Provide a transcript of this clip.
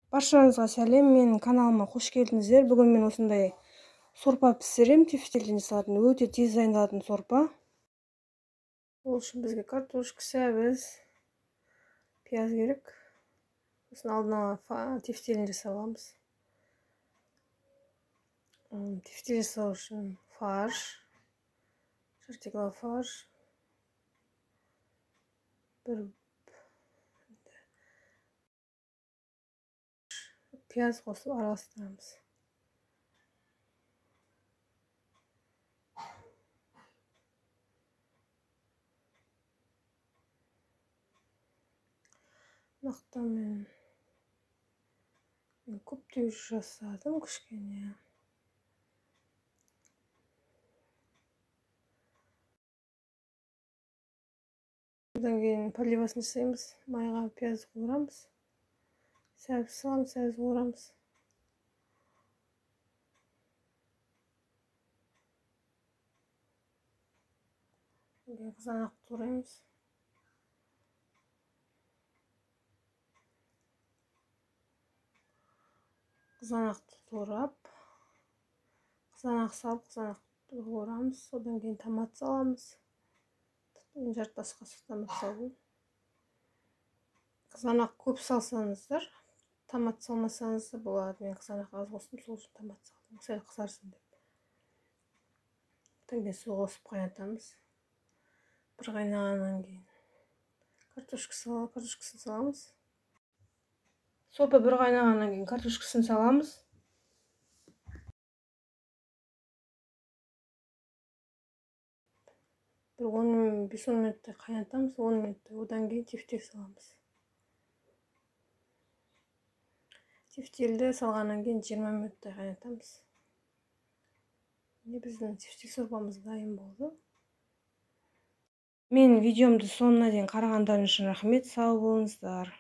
Баршаңызға сәлем, менің каналыма қош келдіңіздер. Бүгін мен осындай сорпа пісірем, тефтельден жасалатын, өте тез дайындалатын сорпа. Ол үшін бізге картошка, сәбіз, пияз керек. Сосын алдын ала тефтельін жасап аламыз. Тефтель жасау үшін фарш, жартылай фарш, пияз қосып араластырамыз. Мақта мен көптеу жасадым кішкене. Одан кейін поливасын жасаймыз. Майға пияз қуырамыз. Сәбіз саламыз, сәбіз қуырамыз. Қызанақ тураймыз. Қызанақты турап, қызанақ салып, қызанақты қуырамыз. Одан кейін томат саламыз. Жартас қасық томат салдым. Қызанақ көп салсаңыздар, томат салмасаңыз да болады. Мен қызанақ аз қостым, сол үшін томат салдым. Сәл қызарсын деп. Одан кейін су қосып қайнатамыз. Bir қайнағаннан кейін картошкасын саламыз. Сорпа бір қайнағаннан кейін картошкасын саламыз. Bir 5-10 минуттай қайнатамыз, 10 минуттай. Одан кейін тефтель саламыз. Тефтельді салғаннан кейін 20 минуттай қайнатамыз. Біздің тефтель сорпамыз дайын болды. Мен видеомды соңына дейін қарағандарыңыз үшін рахмет, сау болыңыздар.